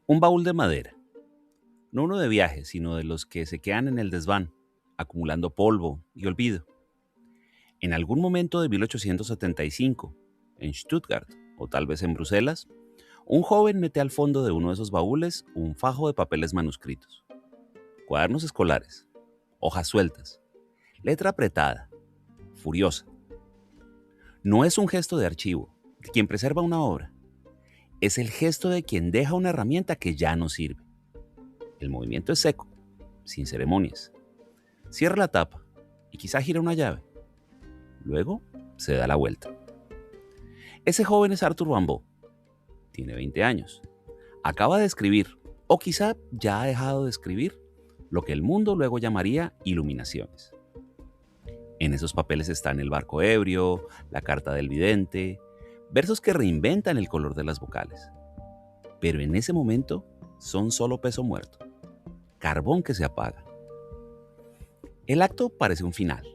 Un baúl de madera, no uno de viaje, sino de los que se quedan en el desván, acumulando polvo y olvido. En algún momento de 1875, en Stuttgart o tal vez en Bruselas, un joven mete al fondo de uno de esos baúles un fajo de papeles manuscritos, cuadernos escolares, hojas sueltas, letra apretada, furiosa. No es un gesto de archivo, de quien preserva una obra. Es el gesto de quien deja una herramienta que ya no sirve. El movimiento es seco, sin ceremonias. Cierra la tapa y quizá gira una llave. Luego se da la vuelta. Ese joven es Arthur Rimbaud. Tiene 20 años. Acaba de escribir, o quizá ya ha dejado de escribir, lo que el mundo luego llamaría iluminaciones. En esos papeles están el barco ebrio, la carta del vidente, versos que reinventan el color de las vocales. Pero en ese momento son solo peso muerto, carbón que se apaga. El acto parece un final,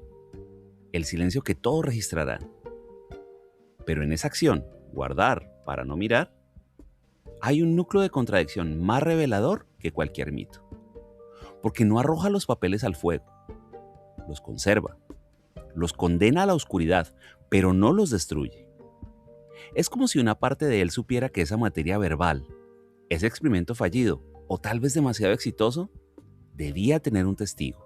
el silencio que todos registrarán. Pero en esa acción, guardar para no mirar, hay un núcleo de contradicción más revelador que cualquier mito. Porque no arroja los papeles al fuego, los conserva, los condena a la oscuridad, pero no los destruye. Es como si una parte de él supiera que esa materia verbal, ese experimento fallido, o tal vez demasiado exitoso, debía tener un testigo,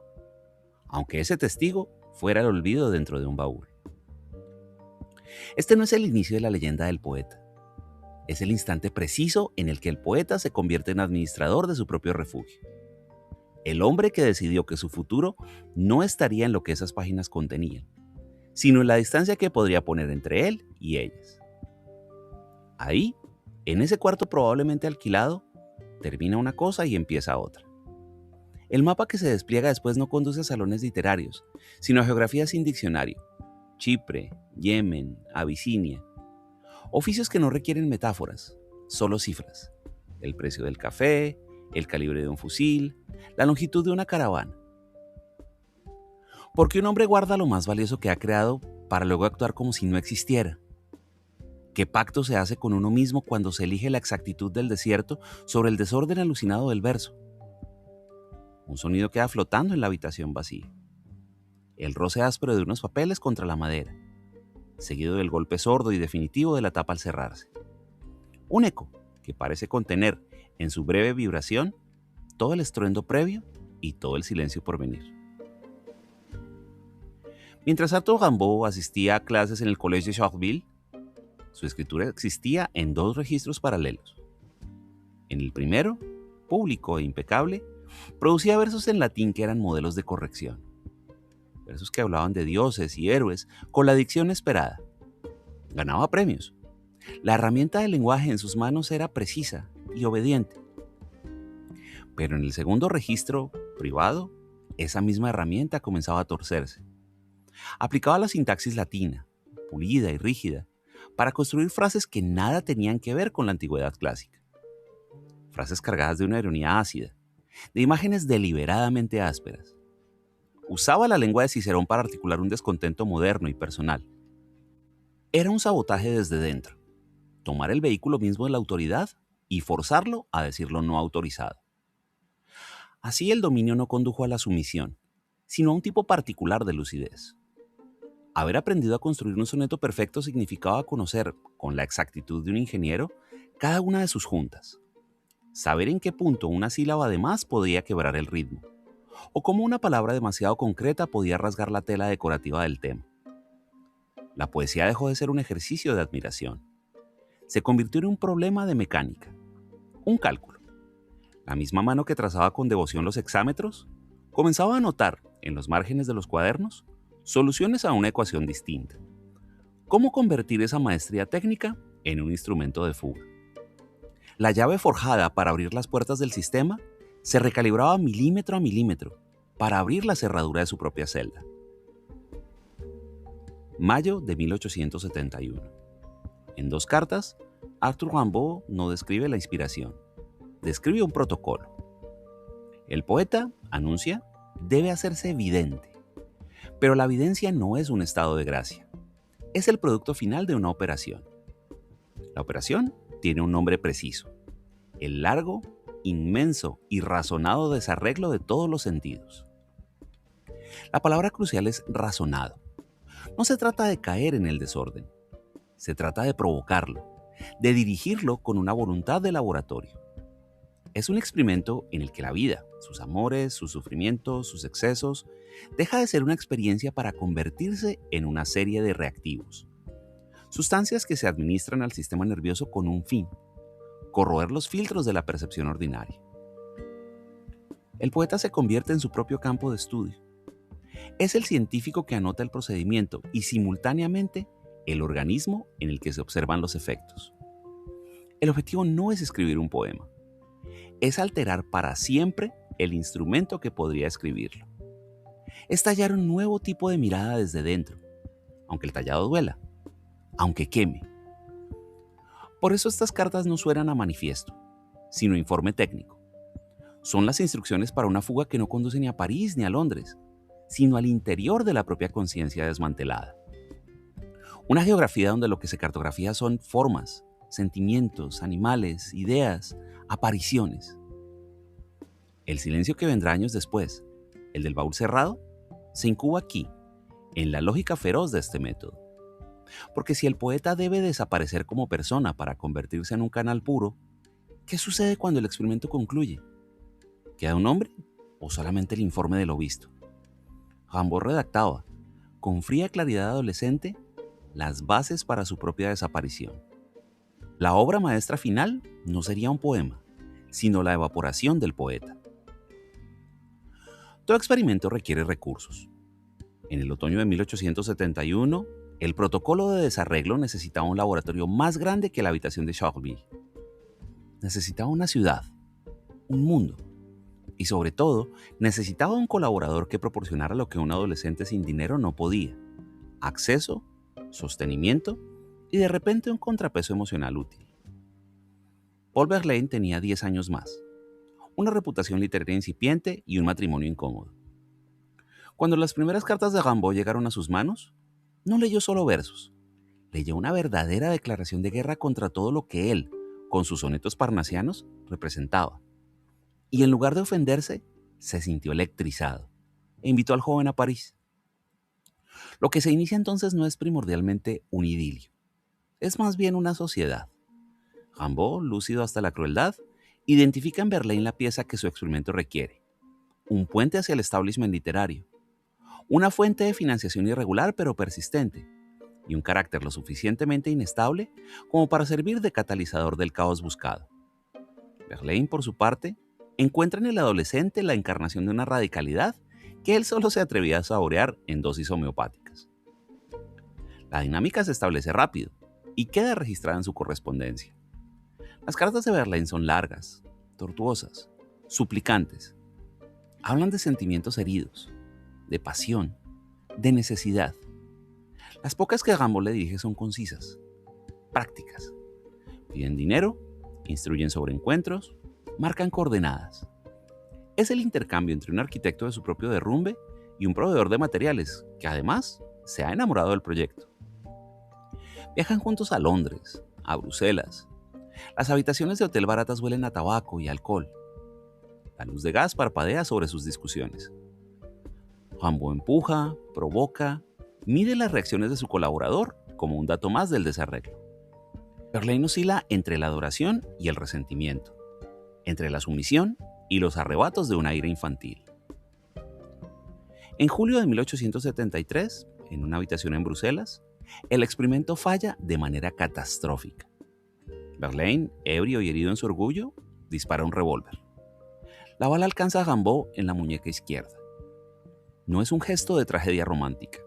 aunque ese testigo fuera el olvido dentro de un baúl. Este no es el inicio de la leyenda del poeta. Es el instante preciso en el que el poeta se convierte en administrador de su propio refugio. El hombre que decidió que su futuro no estaría en lo que esas páginas contenían, sino en la distancia que podría poner entre él y ellas. Ahí, en ese cuarto probablemente alquilado, termina una cosa y empieza otra. El mapa que se despliega después no conduce a salones literarios, sino a geografía sin diccionario. Chipre, Yemen, Abisinia. Oficios que no requieren metáforas, solo cifras. El precio del café, el calibre de un fusil, la longitud de una caravana. ¿Por qué un hombre guarda lo más valioso que ha creado para luego actuar como si no existiera? ¿Qué pacto se hace con uno mismo cuando se elige la exactitud del desierto sobre el desorden alucinado del verso? Un sonido queda flotando en la habitación vacía. El roce áspero de unos papeles contra la madera, seguido del golpe sordo y definitivo de la tapa al cerrarse. Un eco que parece contener, en su breve vibración, todo el estruendo previo y todo el silencio por venir. Mientras Arthur Rimbaud asistía a clases en el Collège de Charleville, su escritura existía en dos registros paralelos. En el primero, público e impecable, producía versos en latín que eran modelos de corrección. Versos que hablaban de dioses y héroes con la dicción esperada. Ganaba premios. La herramienta del lenguaje en sus manos era precisa y obediente. Pero en el segundo registro, privado, esa misma herramienta comenzaba a torcerse. Aplicaba la sintaxis latina, pulida y rígida, para construir frases que nada tenían que ver con la antigüedad clásica. Frases cargadas de una ironía ácida, de imágenes deliberadamente ásperas. Usaba la lengua de Cicerón para articular un descontento moderno y personal. Era un sabotaje desde dentro, tomar el vehículo mismo de la autoridad y forzarlo a decir lo no autorizado. Así el dominio no condujo a la sumisión, sino a un tipo particular de lucidez. Haber aprendido a construir un soneto perfecto significaba conocer, con la exactitud de un ingeniero, cada una de sus juntas. Saber en qué punto una sílaba de más podía quebrar el ritmo, o cómo una palabra demasiado concreta podía rasgar la tela decorativa del tema. La poesía dejó de ser un ejercicio de admiración. Se convirtió en un problema de mecánica, un cálculo. La misma mano que trazaba con devoción los hexámetros, comenzaba a anotar, en los márgenes de los cuadernos, soluciones a una ecuación distinta. ¿Cómo convertir esa maestría técnica en un instrumento de fuga? La llave forjada para abrir las puertas del sistema se recalibraba milímetro a milímetro para abrir la cerradura de su propia celda. Mayo de 1871. En dos cartas, Arthur Rimbaud no describe la inspiración, describe un protocolo. El poeta, anuncia, debe hacerse evidente. Pero la evidencia no es un estado de gracia. Es el producto final de una operación. La operación tiene un nombre preciso. el largo, inmenso y razonado desarreglo de todos los sentidos. La palabra crucial es razonado. No se trata de caer en el desorden, se trata de provocarlo, de dirigirlo con una voluntad de laboratorio. Es un experimento en el que la vida, sus amores, sus sufrimientos, sus excesos, deja de ser una experiencia para convertirse en una serie de reactivos. Sustancias que se administran al sistema nervioso con un fin: corroer los filtros de la percepción ordinaria. El poeta se convierte en su propio campo de estudio. Es el científico que anota el procedimiento y simultáneamente el organismo en el que se observan los efectos. El objetivo no es escribir un poema, es alterar para siempre el instrumento que podría escribirlo. Es tallar un nuevo tipo de mirada desde dentro, aunque el tallado duela, aunque queme. Por eso estas cartas no suenan a manifiesto, sino a informe técnico. Son las instrucciones para una fuga que no conduce ni a París ni a Londres, sino al interior de la propia conciencia desmantelada. Una geografía donde lo que se cartografía son formas, sentimientos, animales, ideas, apariciones. El silencio que vendrá años después, el del baúl cerrado, se incuba aquí, en la lógica feroz de este método. Porque si el poeta debe desaparecer como persona para convertirse en un canal puro, ¿qué sucede cuando el experimento concluye? ¿Queda un hombre o solamente el informe de lo visto? Rimbaud redactaba, con fría claridad adolescente, las bases para su propia desaparición. La obra maestra final no sería un poema, sino la evaporación del poeta. Todo experimento requiere recursos. En el otoño de 1871, el protocolo de desarreglo necesitaba un laboratorio más grande que la habitación de Charleville. Necesitaba una ciudad, un mundo, y sobre todo, necesitaba un colaborador que proporcionara lo que un adolescente sin dinero no podía: acceso, sostenimiento y de repente un contrapeso emocional útil. Paul Verlaine tenía 10 años más, una reputación literaria incipiente y un matrimonio incómodo. Cuando las primeras cartas de Rimbaud llegaron a sus manos, no leyó solo versos, leyó una verdadera declaración de guerra contra todo lo que él, con sus sonetos parnasianos, representaba. Y en lugar de ofenderse, se sintió electrizado e invitó al joven a París. Lo que se inicia entonces no es primordialmente un idilio, es más bien una sociedad. Rimbaud, lúcido hasta la crueldad, identifica en Verlaine la pieza que su experimento requiere: un puente hacia el establishment literario, una fuente de financiación irregular pero persistente, y un carácter lo suficientemente inestable como para servir de catalizador del caos buscado. Verlaine, por su parte, encuentra en el adolescente la encarnación de una radicalidad que él solo se atrevía a saborear en dosis homeopáticas. La dinámica se establece rápido y queda registrada en su correspondencia. Las cartas de Verlaine son largas, tortuosas, suplicantes. Hablan de sentimientos heridos, de pasión, de necesidad. Las pocas que Rimbaud le dirige son concisas, prácticas. Piden dinero, instruyen sobre encuentros, marcan coordenadas. Es el intercambio entre un arquitecto de su propio derrumbe y un proveedor de materiales que además se ha enamorado del proyecto. Viajan juntos a Londres, a Bruselas. Las habitaciones de hotel baratas huelen a tabaco y alcohol. La luz de gas parpadea sobre sus discusiones. Rimbaud empuja, provoca, mide las reacciones de su colaborador como un dato más del desarreglo. Verlaine oscila entre la adoración y el resentimiento, entre la sumisión y los arrebatos de una ira infantil. En julio de 1873, en una habitación en Bruselas, el experimento falla de manera catastrófica. Verlaine, ebrio y herido en su orgullo, dispara un revólver. La bala alcanza a Rimbaud en la muñeca izquierda. No es un gesto de tragedia romántica,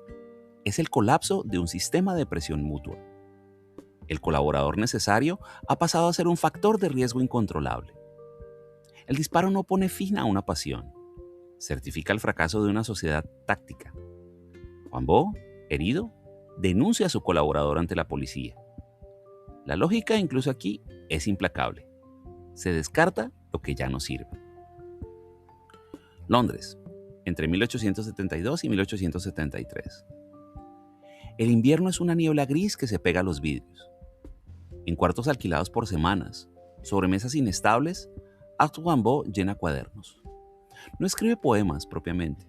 es el colapso de un sistema de presión mutua. El colaborador necesario ha pasado a ser un factor de riesgo incontrolable. El disparo no pone fin a una pasión, certifica el fracaso de una sociedad táctica. Rimbaud, herido, denuncia a su colaborador ante la policía. La lógica, incluso aquí, es implacable. Se descarta lo que ya no sirve. Londres, entre 1872 y 1873. El invierno es una niebla gris que se pega a los vidrios. En cuartos alquilados por semanas, Sobre mesas inestables, Arthur Rimbaud llena cuadernos. No escribe poemas propiamente,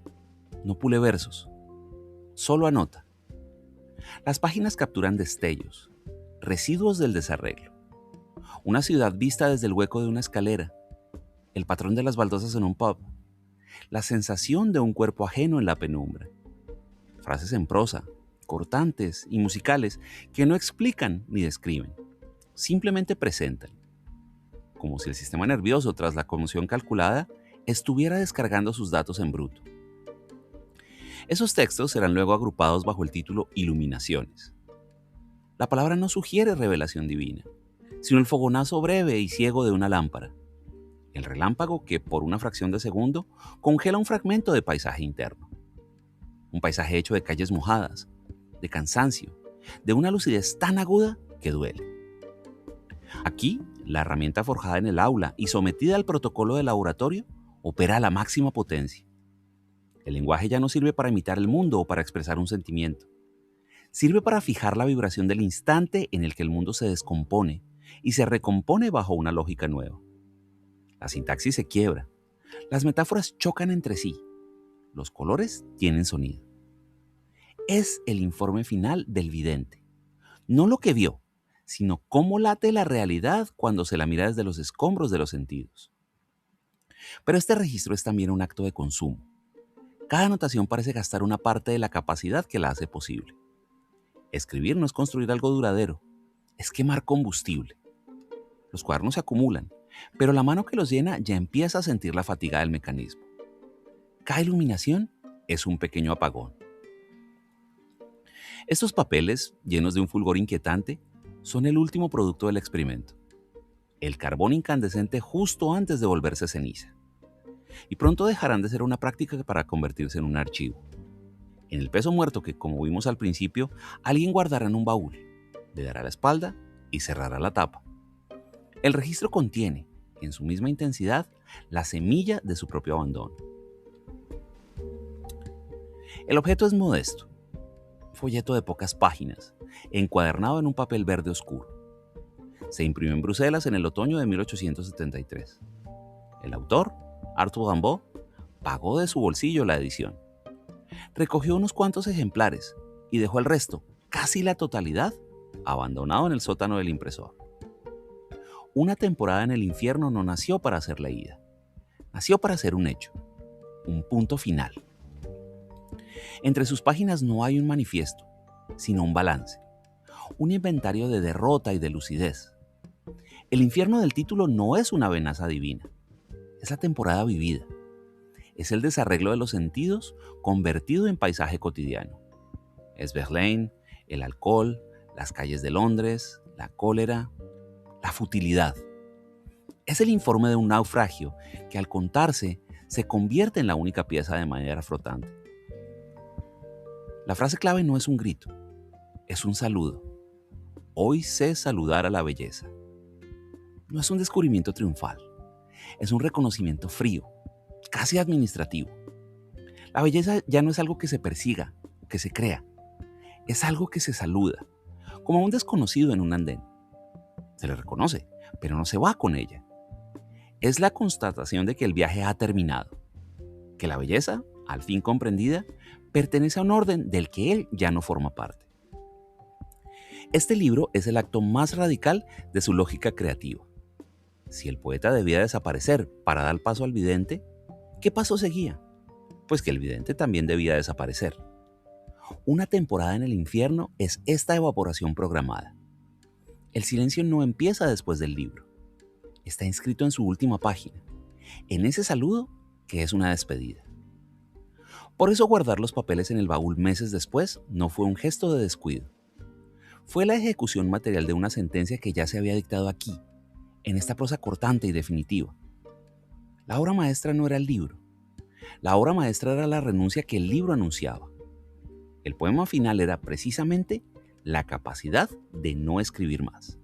no pule versos, solo anota. Las páginas capturan destellos, residuos del desarreglo. Una ciudad vista desde el hueco de una escalera, el patrón de las baldosas en un pub, la sensación de un cuerpo ajeno en la penumbra. Frases en prosa, cortantes y musicales que no explican ni describen, simplemente presentan, como si el sistema nervioso, tras la conmoción calculada, estuviera descargando sus datos en bruto. Esos textos serán luego agrupados bajo el título Iluminaciones. La palabra no sugiere revelación divina, sino el fogonazo breve y ciego de una lámpara, el relámpago que, por una fracción de segundo, congela un fragmento de paisaje interno. Un paisaje hecho de calles mojadas, de cansancio, de una lucidez tan aguda que duele. Aquí, la herramienta forjada en el aula y sometida al protocolo de laboratorio opera a la máxima potencia. El lenguaje ya no sirve para imitar el mundo o para expresar un sentimiento. Sirve para fijar la vibración del instante en el que el mundo se descompone y se recompone bajo una lógica nueva. La sintaxis se quiebra, las metáforas chocan entre sí, los colores tienen sonido. Es el informe final del vidente, no lo que vio, sino cómo late la realidad cuando se la mira desde los escombros de los sentidos. Pero este registro es también un acto de consumo. Cada anotación parece gastar una parte de la capacidad que la hace posible. Escribir no es construir algo duradero, es quemar combustible. Los cuadernos se acumulan, pero la mano que los llena ya empieza a sentir la fatiga del mecanismo. Cada iluminación es un pequeño apagón. Estos papeles, llenos de un fulgor inquietante, son el último producto del experimento. El carbón incandescente justo antes de volverse ceniza. Y pronto dejarán de ser una práctica para convertirse en un archivo. En el peso muerto que, como vimos al principio, alguien guardará en un baúl, le dará la espalda y cerrará la tapa. El registro contiene, en su misma intensidad, la semilla de su propio abandono. El objeto es modesto, un folleto de pocas páginas, encuadernado en un papel verde oscuro. Se imprimió en Bruselas en el otoño de 1873. El autor, Arthur Rimbaud, pagó de su bolsillo la edición. Recogió unos cuantos ejemplares y dejó el resto, casi la totalidad, abandonado en el sótano del impresor. Una temporada en el infierno no nació para ser leída. Nació para ser un hecho, un punto final. Entre sus páginas no hay un manifiesto, sino un balance, un inventario de derrota y de lucidez. El infierno del título no es una amenaza divina, es la temporada vivida. Es el desarreglo de los sentidos convertido en paisaje cotidiano. Es Verlaine, el alcohol, las calles de Londres, la cólera, la futilidad. Es el informe de un naufragio que al contarse se convierte en la única pieza de madera flotante. La frase clave no es un grito, es un saludo. Hoy sé saludar a la belleza. No es un descubrimiento triunfal, es un reconocimiento frío, casi administrativo. La belleza ya no es algo que se persiga, que se crea, es algo que se saluda, como a un desconocido en un andén. Se le reconoce, pero no se va con ella. Es la constatación de que el viaje ha terminado, que la belleza, al fin comprendida, pertenece a un orden del que él ya no forma parte. Este libro es el acto más radical de su lógica creativa. Si el poeta debía desaparecer para dar paso al vidente, ¿qué paso seguía? Pues que el vidente también debía desaparecer. Una temporada en el infierno es esta evaporación programada. El silencio no empieza después del libro. Está inscrito en su última página, en ese saludo que es una despedida. Por eso guardar los papeles en el baúl meses después no fue un gesto de descuido. Fue la ejecución material de una sentencia que ya se había dictado aquí, en esta prosa cortante y definitiva. La obra maestra no era el libro. La obra maestra era la renuncia que el libro anunciaba. El poema final era precisamente la capacidad de no escribir más.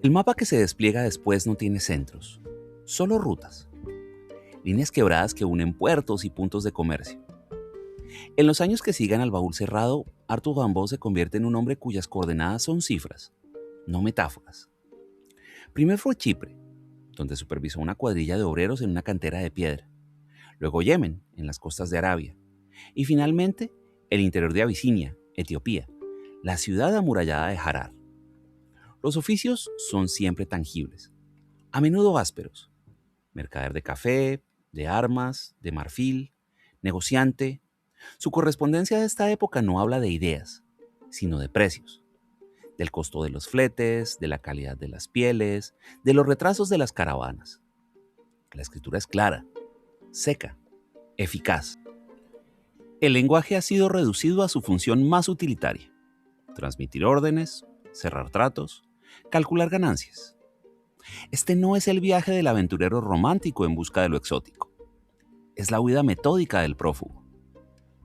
El mapa que se despliega después no tiene centros, solo rutas. Líneas quebradas que unen puertos y puntos de comercio. En los años que sigan al baúl cerrado, Arthur Rimbaud se convierte en un hombre cuyas coordenadas son cifras, no metáforas. Primero fue Chipre, donde supervisó una cuadrilla de obreros en una cantera de piedra. Luego Yemen, en las costas de Arabia. Y finalmente, el interior de Abisinia, Etiopía, la ciudad amurallada de Harar. Los oficios son siempre tangibles, a menudo ásperos. Mercader de café, de armas, de marfil, negociante. Su correspondencia de esta época no habla de ideas, sino de precios, del costo de los fletes, de la calidad de las pieles, de los retrasos de las caravanas. La escritura es clara, seca, eficaz. El lenguaje ha sido reducido a su función más utilitaria: transmitir órdenes, cerrar tratos, calcular ganancias. Este no es el viaje del aventurero romántico en busca de lo exótico. Es la huida metódica del prófugo.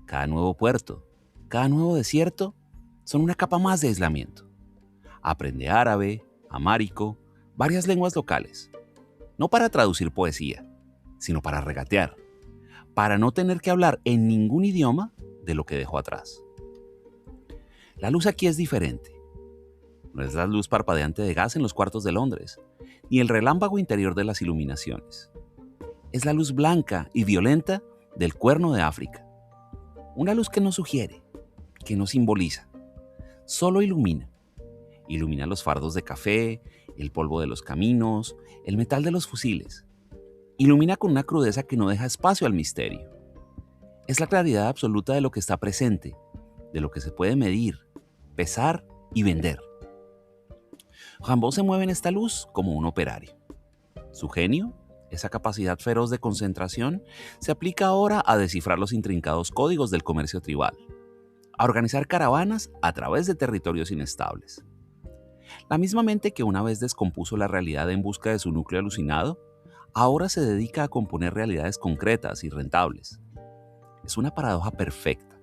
Cada nuevo puerto, cada nuevo desierto son una capa más de aislamiento. Aprende árabe, amárico, varias lenguas locales. No para traducir poesía, sino para regatear, para no tener que hablar en ningún idioma de lo que dejó atrás. La luz aquí es diferente. No es la luz parpadeante de gas en los cuartos de Londres, ni el relámpago interior de las iluminaciones. Es la luz blanca y violenta del Cuerno de África. Una luz que no sugiere, que no simboliza, solo ilumina. Ilumina los fardos de café, el polvo de los caminos, el metal de los fusiles. Ilumina con una crudeza que no deja espacio al misterio. Es la claridad absoluta de lo que está presente, de lo que se puede medir, pesar y vender. Rimbaud se mueve en esta luz como un operario. Su genio, esa capacidad feroz de concentración, se aplica ahora a descifrar los intrincados códigos del comercio tribal, a organizar caravanas a través de territorios inestables. La misma mente que una vez descompuso la realidad en busca de su núcleo alucinado, ahora se dedica a componer realidades concretas y rentables. Es una paradoja perfecta.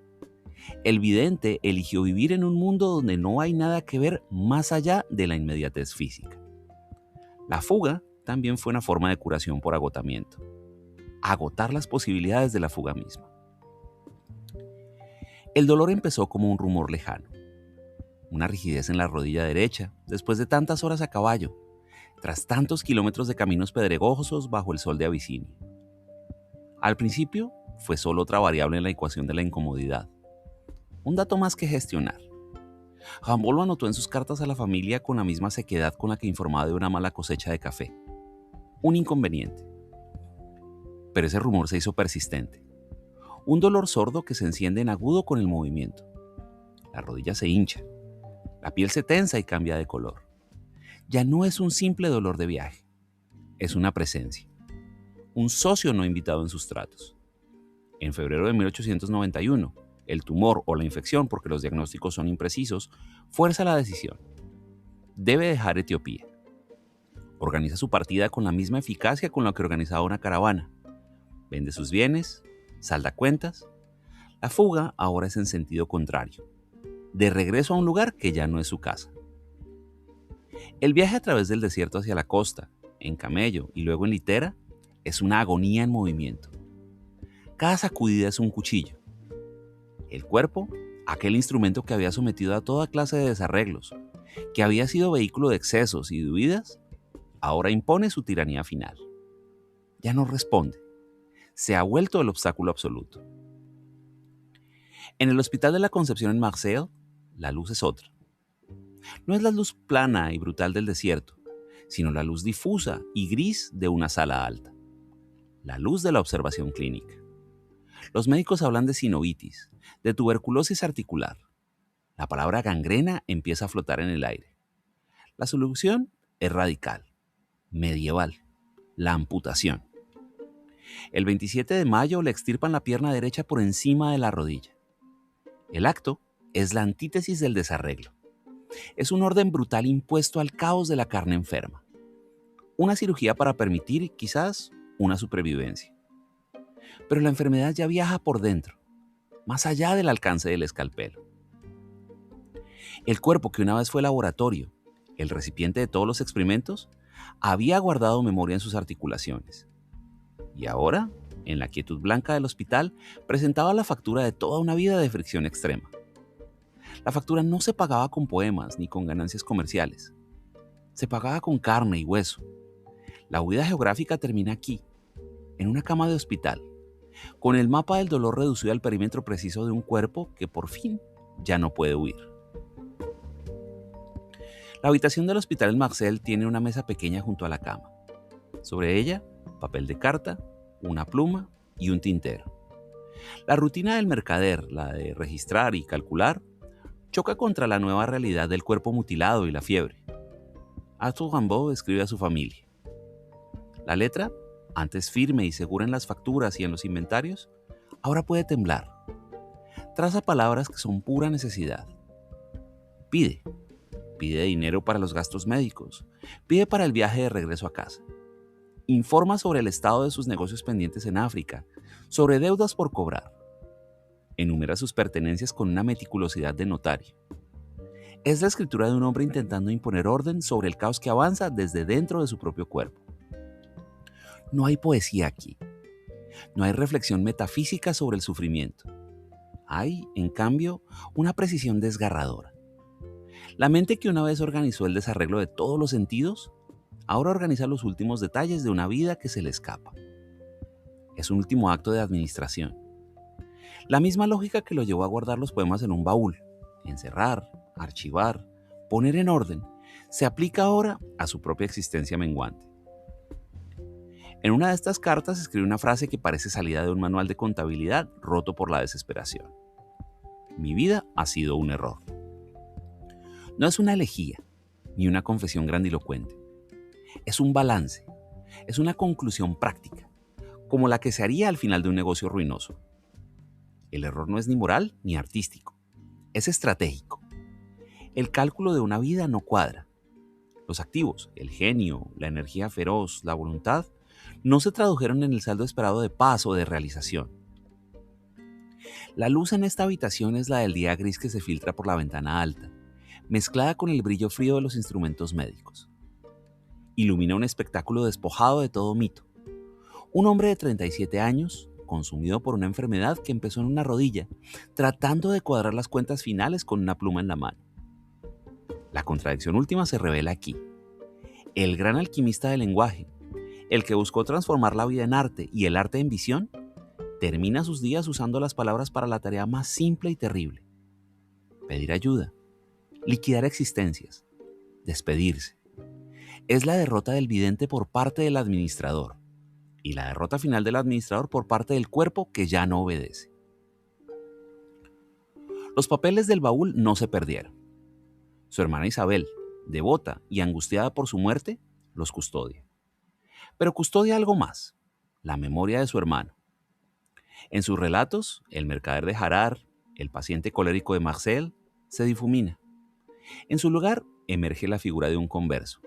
El vidente eligió vivir en un mundo donde no hay nada que ver más allá de la inmediatez física. La fuga también fue una forma de curación por agotamiento. Agotar las posibilidades de la fuga misma. El dolor empezó como un rumor lejano. Una rigidez en la rodilla derecha, después de tantas horas a caballo, tras tantos kilómetros de caminos pedregosos bajo el sol de Abisinia. Al principio, fue solo otra variable en la ecuación de la incomodidad. Un dato más que gestionar. Rimbaud lo anotó en sus cartas a la familia con la misma sequedad con la que informaba de una mala cosecha de café. Un inconveniente. Pero ese rumor se hizo persistente. Un dolor sordo que se enciende en agudo con el movimiento. La rodilla se hincha. La piel se tensa y cambia de color. Ya no es un simple dolor de viaje. Es una presencia. Un socio no invitado en sus tratos. En febrero de 1891, el tumor o la infección, porque los diagnósticos son imprecisos, fuerza la decisión. Debe dejar Etiopía. Organiza su partida con la misma eficacia con la que organizaba una caravana. Vende sus bienes, salda cuentas. La fuga ahora es en sentido contrario, de regreso a un lugar que ya no es su casa. El viaje a través del desierto hacia la costa, en camello y luego en litera, es una agonía en movimiento. Cada sacudida es un cuchillo. El cuerpo, aquel instrumento que había sometido a toda clase de desarreglos, que había sido vehículo de excesos y de huidas, ahora impone su tiranía final. Ya no responde. Se ha vuelto el obstáculo absoluto. En el Hospital de la Concepción en Marseille, la luz es otra. No es la luz plana y brutal del desierto, sino la luz difusa y gris de una sala alta. La luz de la observación clínica. Los médicos hablan de sinovitis, de tuberculosis articular. La palabra gangrena empieza a flotar en el aire. La solución es radical, medieval, la amputación. El 27 de mayo le extirpan la pierna derecha por encima de la rodilla. El acto es la antítesis del desarreglo. Es un orden brutal impuesto al caos de la carne enferma. Una cirugía para permitir, quizás, una supervivencia. Pero la enfermedad ya viaja por dentro, más allá del alcance del escalpelo. El cuerpo que una vez fue laboratorio, el recipiente de todos los experimentos, había guardado memoria en sus articulaciones. Y ahora, en la quietud blanca del hospital, presentaba la factura de toda una vida de fricción extrema. La factura no se pagaba con poemas ni con ganancias comerciales. Se pagaba con carne y hueso. La huida geográfica termina aquí, en una cama de hospital, con el mapa del dolor reducido al perímetro preciso de un cuerpo que por fin ya no puede huir. La habitación del hospital en Marseille tiene una mesa pequeña junto a la cama. Sobre ella, papel de carta, una pluma y un tintero. La rutina del mercader, la de registrar y calcular, choca contra la nueva realidad del cuerpo mutilado y la fiebre. Arthur Rimbaud escribe a su familia. La letra, antes firme y segura en las facturas y en los inventarios, ahora puede temblar. Traza palabras que son pura necesidad. Pide. Pide dinero para los gastos médicos. Pide para el viaje de regreso a casa. Informa sobre el estado de sus negocios pendientes en África, sobre deudas por cobrar. Enumera sus pertenencias con una meticulosidad de notario. Es la escritura de un hombre intentando imponer orden sobre el caos que avanza desde dentro de su propio cuerpo. No hay poesía aquí. No hay reflexión metafísica sobre el sufrimiento. Hay, en cambio, una precisión desgarradora. La mente que una vez organizó el desarreglo de todos los sentidos, ahora organiza los últimos detalles de una vida que se le escapa. Es un último acto de administración. La misma lógica que lo llevó a guardar los poemas en un baúl, encerrar, archivar, poner en orden, se aplica ahora a su propia existencia menguante. En una de estas cartas escribe una frase que parece salida de un manual de contabilidad roto por la desesperación. Mi vida ha sido un error. No es una elegía, ni una confesión grandilocuente. Es un balance, es una conclusión práctica, como la que se haría al final de un negocio ruinoso. El error no es ni moral ni artístico, es estratégico. El cálculo de una vida no cuadra. Los activos, el genio, la energía feroz, la voluntad, no se tradujeron en el saldo esperado de paz o de realización. La luz en esta habitación es la del día gris que se filtra por la ventana alta, mezclada con el brillo frío de los instrumentos médicos. Ilumina un espectáculo despojado de todo mito. Un hombre de 37 años, consumido por una enfermedad que empezó en una rodilla, tratando de cuadrar las cuentas finales con una pluma en la mano. La contradicción última se revela aquí. El gran alquimista del lenguaje, el que buscó transformar la vida en arte y el arte en visión, termina sus días usando las palabras para la tarea más simple y terrible: pedir ayuda, liquidar existencias, despedirse. Es la derrota del vidente por parte del administrador y la derrota final del administrador por parte del cuerpo que ya no obedece. Los papeles del baúl no se perdieron. Su hermana Isabel, devota y angustiada por su muerte, los custodia. Pero custodia algo más: la memoria de su hermano. En sus relatos, el mercader de Harar, el paciente colérico de Marseille, se difumina. En su lugar emerge la figura de un converso.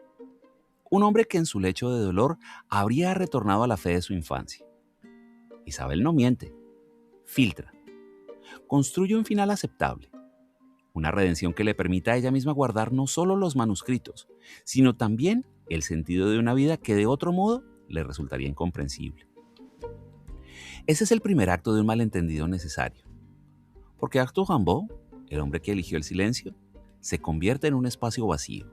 Un hombre que en su lecho de dolor habría retornado a la fe de su infancia. Isabel no miente, filtra. Construye un final aceptable. Una redención que le permita a ella misma guardar no solo los manuscritos, sino también el sentido de una vida que de otro modo le resultaría incomprensible. Ese es el primer acto de un malentendido necesario. Porque Arthur Rimbaud, el hombre que eligió el silencio, se convierte en un espacio vacío.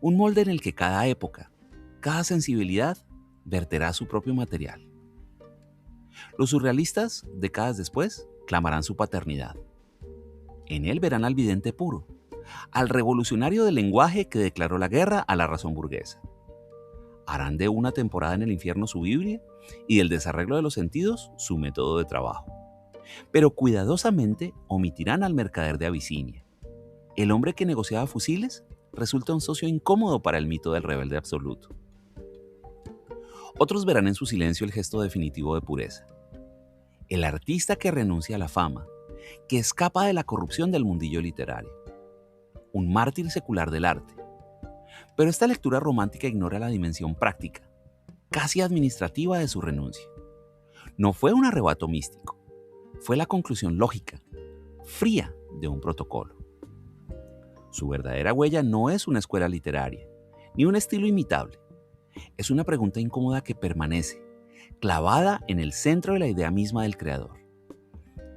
Un molde en el que cada época, cada sensibilidad, verterá su propio material. Los surrealistas, décadas después, clamarán su paternidad. En él verán al vidente puro, al revolucionario del lenguaje que declaró la guerra a la razón burguesa. Harán de una temporada en el infierno su Biblia y del desarreglo de los sentidos su método de trabajo. Pero cuidadosamente omitirán al mercader de Abisinia. El hombre que negociaba fusiles resulta un socio incómodo para el mito del rebelde absoluto. Otros verán en su silencio el gesto definitivo de pureza. El artista que renuncia a la fama, que escapa de la corrupción del mundillo literario. Un mártir secular del arte. Pero esta lectura romántica ignora la dimensión práctica, casi administrativa de su renuncia. No fue un arrebato místico, fue la conclusión lógica, fría de un protocolo. Su verdadera huella no es una escuela literaria, ni un estilo imitable. Es una pregunta incómoda que permanece, clavada en el centro de la idea misma del creador.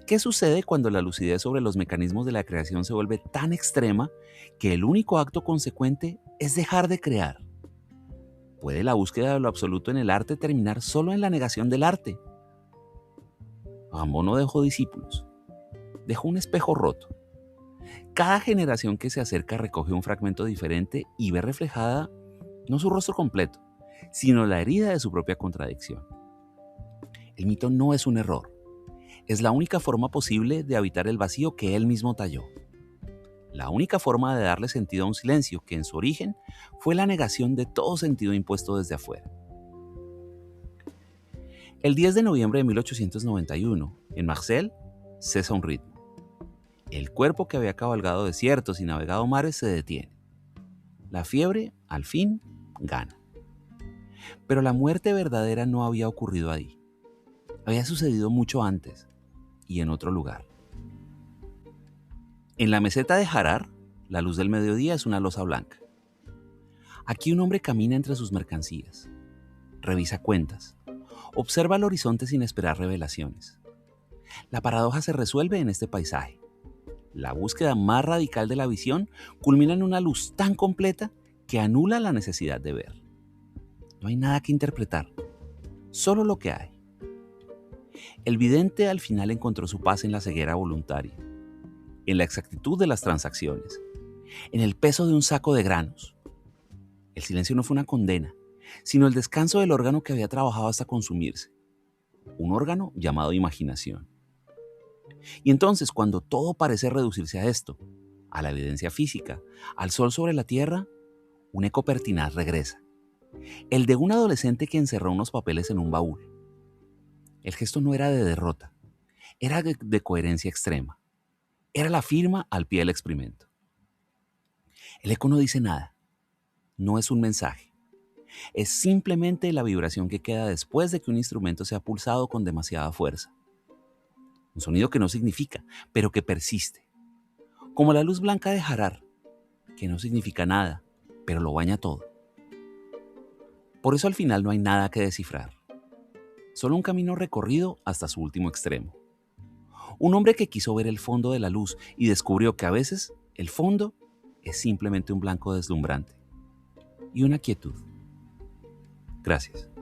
¿Qué sucede cuando la lucidez sobre los mecanismos de la creación se vuelve tan extrema que el único acto consecuente es dejar de crear. ¿Puede la búsqueda de lo absoluto en el arte terminar solo en la negación del arte? Rimbaud no dejó discípulos, dejó un espejo roto. Cada generación que se acerca recoge un fragmento diferente y ve reflejada no su rostro completo, sino la herida de su propia contradicción. El mito no es un error, es la única forma posible de habitar el vacío que él mismo talló. La única forma de darle sentido a un silencio que en su origen fue la negación de todo sentido impuesto desde afuera. El 10 de noviembre de 1891, en Marseille, cesa un ritmo. El cuerpo que había cabalgado desiertos y navegado mares se detiene. La fiebre, al fin, gana. Pero la muerte verdadera no había ocurrido ahí. Había sucedido mucho antes y en otro lugar. En la meseta de Harar, la luz del mediodía es una losa blanca. Aquí un hombre camina entre sus mercancías, revisa cuentas, observa el horizonte sin esperar revelaciones. La paradoja se resuelve en este paisaje. La búsqueda más radical de la visión culmina en una luz tan completa que anula la necesidad de ver. No hay nada que interpretar, solo lo que hay. El vidente al final encontró su paz en la ceguera voluntaria, en la exactitud de las transacciones, en el peso de un saco de granos. El silencio no fue una condena, sino el descanso del órgano que había trabajado hasta consumirse, un órgano llamado imaginación. Y entonces, cuando todo parece reducirse a esto, a la evidencia física, al sol sobre la tierra, un eco pertinaz regresa, el de un adolescente que encerró unos papeles en un baúl. El gesto no era de derrota, era de coherencia extrema. Era la firma al pie del experimento. El eco no dice nada, no es un mensaje. Es simplemente la vibración que queda después de que un instrumento se ha pulsado con demasiada fuerza. Un sonido que no significa, pero que persiste. Como la luz blanca de Harar, que no significa nada, pero lo baña todo. Por eso al final no hay nada que descifrar. Solo un camino recorrido hasta su último extremo. Un hombre que quiso ver el fondo de la luz y descubrió que a veces el fondo es simplemente un blanco deslumbrante y una quietud. Gracias.